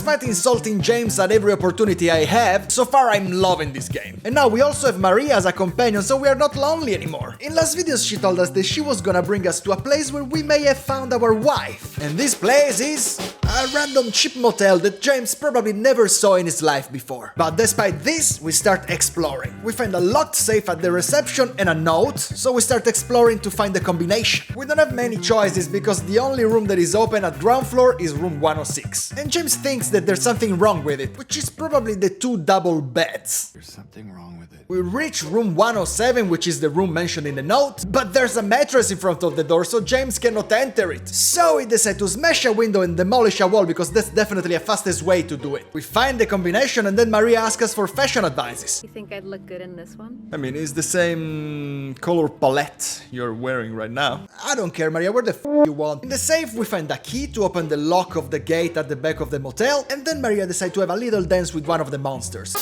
despite insulting James at every opportunity I have, so far I'm loving this game. And now we also have Maria as a companion, so we are not lonely anymore. In last videos she told us that she was gonna bring us to a place where we may have found our wife. And this place is a random cheap motel that James probably never saw in his life before. But despite this, we start exploring. We find a locked safe at the reception and a note, so we start exploring to find the combination. We don't have many choices because the only room that is open at ground floor is room 106. And James thinks that there's something wrong with it, which is probably the 2 double beds. There's something wrong with it. We reach room 107, which is the room mentioned in the note, but there's a mattress in front of the door, so James cannot enter it. So we decide to smash a window and demolish a wall, because that's definitely a fastest way to do it. We find the combination and then Maria asks us for fashion advices. You think I'd look good in this one? I mean, it's the same color palette you're wearing right now. I don't care, Maria, where the you want. In the safe, we find a key to open the lock of the gate at the back of the motel, and then Maria decides to have a little dance with one of the monsters.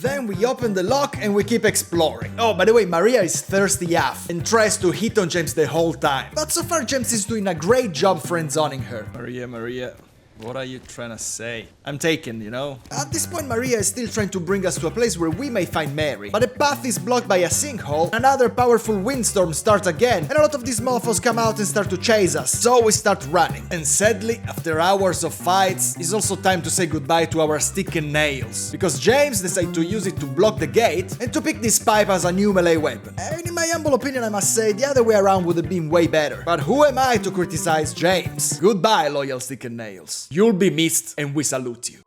Then we open the lock and we keep exploring. Oh, by the way, Maria is thirsty AF and tries to hit on James the whole time. But so far James is doing a great job friend-zoning her. Maria, what are you trying to say? I'm taken, you know? At this point, Maria is still trying to bring us to a place where we may find Mary. But the path is blocked by a sinkhole, another powerful windstorm starts again, and a lot of these mofos come out and start to chase us. So we start running. And sadly, after hours of fights, it's also time to say goodbye to our stick and nails. Because James decided to use it to block the gate and to pick this pipe as a new melee weapon. And in my humble opinion, I must say, the other way around would have been way better. But who am I to criticize James? Goodbye, loyal stick and nails. You'll be missed, and we salute you.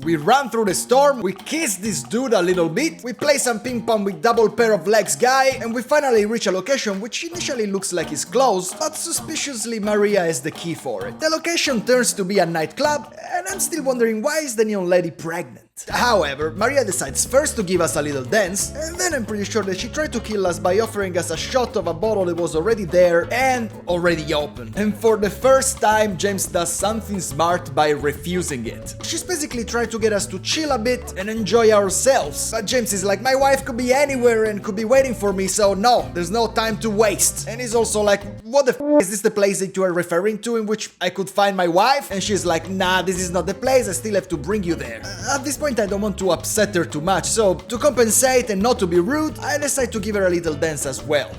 We run through the storm, we kiss this dude a little bit, we play some ping pong with double pair of legs guy, and we finally reach a location which initially looks like it's closed, but suspiciously Maria has the key for it. The location turns to be a nightclub, and I'm still wondering why is the neon lady pregnant. However, Maria decides first to give us a little dance, and then I'm pretty sure that she tried to kill us by offering us a shot of a bottle that was already there and already open. And for the first time, James does something smart by refusing it. She's basically trying to get us to chill a bit and enjoy ourselves. But James is like, my wife could be anywhere and could be waiting for me, so no, there's no time to waste. And he's also like, what the f is this the place that you are referring to in which I could find my wife? And she's like, nah, this is not the place, I still have to bring you there. At this point I don't want to upset her too much, so to compensate and not to be rude, I decide to give her a little dance as well.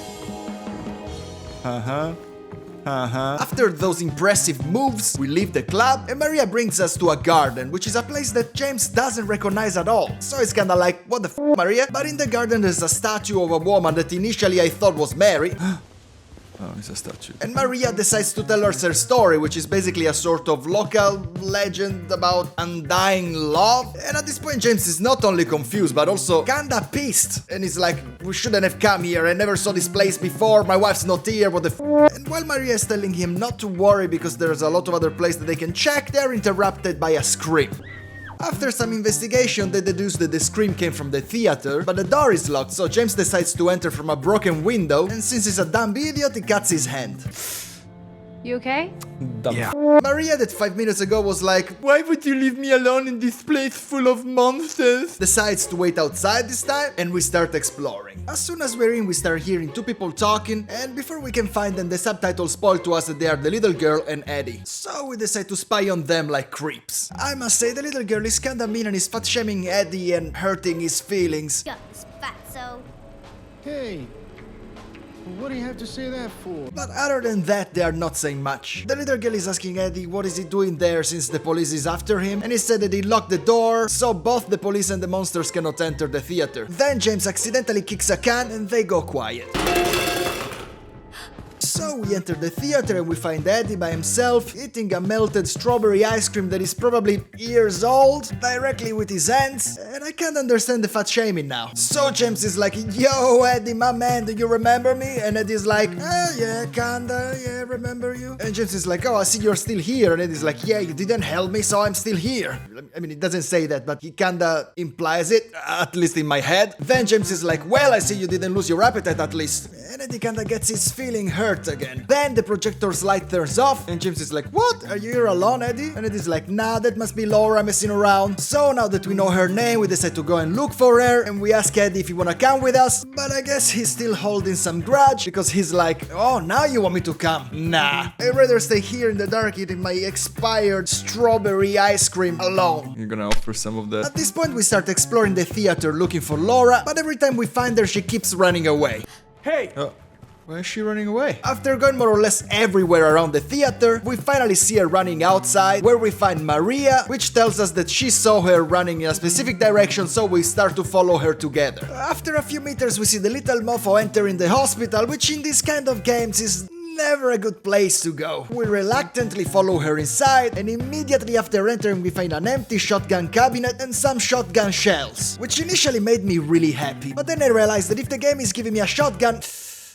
After those impressive moves, we leave the club and Maria brings us to a garden, which is a place that James doesn't recognize at all. So it's kinda like, what the f, Maria? But in the garden there's a statue of a woman that initially I thought was Mary. Oh, it's a statue. And Maria decides to tell us her story, which is basically a sort of local legend about undying love. And at this point, James is not only confused, but also kinda pissed. And he's like, we shouldn't have come here, I never saw this place before, my wife's not here, what the f. And while Maria is telling him not to worry because there's a lot of other places that they can check, they're interrupted by a scream. After some investigation, they deduce that the scream came from the theater, but the door is locked, so James decides to enter from a broken window, and since he's a dumb idiot, he cuts his hand. You okay? Yeah. Maria, that 5 minutes ago was like, why would you leave me alone in this place full of monsters? Decides to wait outside this time, and we start exploring. As soon as we're in, we start hearing 2 people talking, and before we can find them, the subtitles spoil to us that they are the little girl and Eddie. So we decide to spy on them like creeps. I must say, the little girl is kinda mean and is fat-shaming Eddie and hurting his feelings. Got this fatso. Hey, what do you have to say that for? But other than that, they are not saying much. The little girl is asking Eddie what is he doing there since the police is after him, and he said that he locked the door, so both the police and the monsters cannot enter the theater. Then James accidentally kicks a can and they go quiet. So we enter the theater and we find Eddie by himself, eating a melted strawberry ice cream that is probably years old, directly with his hands, and I can't understand the fat shaming now. So James is like, yo Eddie, my man, do you remember me? And Eddie's like, yeah, kinda, yeah, remember you. And James is like, oh, I see you're still here. And Eddie's like, yeah, you didn't help me, so I'm still here. I mean, he doesn't say that, but he kinda implies it, at least in my head. Then James is like, well, I see you didn't lose your appetite at least. And Eddie kinda gets his feeling hurt again. Then the projector's light turns off and James is like, "What? Are you here alone, Eddie?" And Eddie's like, "Nah, that must be Laura messing around." So now that we know her name, we decide to go and look for her and we ask Eddie if he wanna come with us, but I guess he's still holding some grudge because he's like, "Oh, now you want me to come? Nah, I'd rather stay here in the dark eating my expired strawberry ice cream alone." You're gonna offer some of that? At this point we start exploring the theater looking for Laura, but every time we find her she keeps running away. Hey! Why is she running away? After going more or less everywhere around the theater, we finally see her running outside, where we find Maria, which tells us that she saw her running in a specific direction, so we start to follow her together. After a few meters we see the little mofo entering the hospital, which in this kind of games is never a good place to go. We reluctantly follow her inside, and immediately after entering we find an empty shotgun cabinet and some shotgun shells, which initially made me really happy. But then I realized that if the game is giving me a shotgun,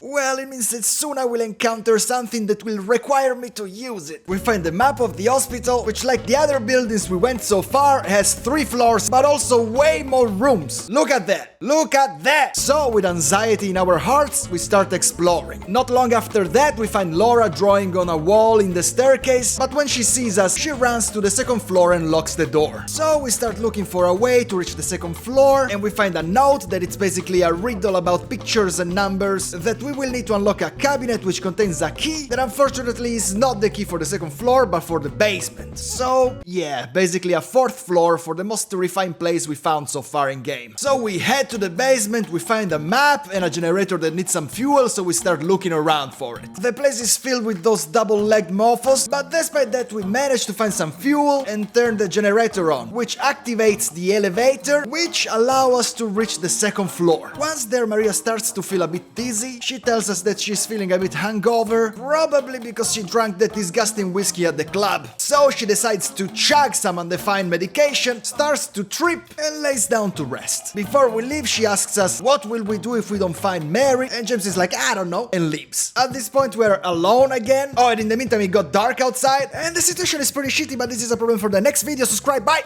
well, it means that soon I will encounter something that will require me to use it. We find the map of the hospital, which like the other buildings we went so far, has 3 floors, but also way more rooms. Look at that! Look at that! So, with anxiety in our hearts, we start exploring. Not long after that, we find Laura drawing on a wall in the staircase, but when she sees us, she runs to the 2nd floor and locks the door. So, we start looking for a way to reach the 2nd floor, and we find a note that it's basically a riddle about pictures and numbers that we will need to unlock a cabinet which contains a key that unfortunately is not the key for the 2nd floor but for the basement. So yeah, basically a 4th floor for the most refined place we found so far in game. So we head to the basement, we find a map and a generator that needs some fuel, so we start looking around for it. The place is filled with those double-legged mofos, but despite that we managed to find some fuel and turn the generator on, which activates the elevator, which allow us to reach the 2nd floor. Once there, Maria starts to feel a bit dizzy. She tells us that she's feeling a bit hungover, probably because she drank that disgusting whiskey at the club. So she decides to chug some undefined medication, starts to trip, and lays down to rest. Before we leave, she asks us, "What will we do if we don't find Mary?" And James is like, "I don't know," and leaves. At this point, we're alone again. Oh, and in the meantime, it got dark outside, and the situation is pretty shitty, but this is a problem for the next video. Subscribe, bye!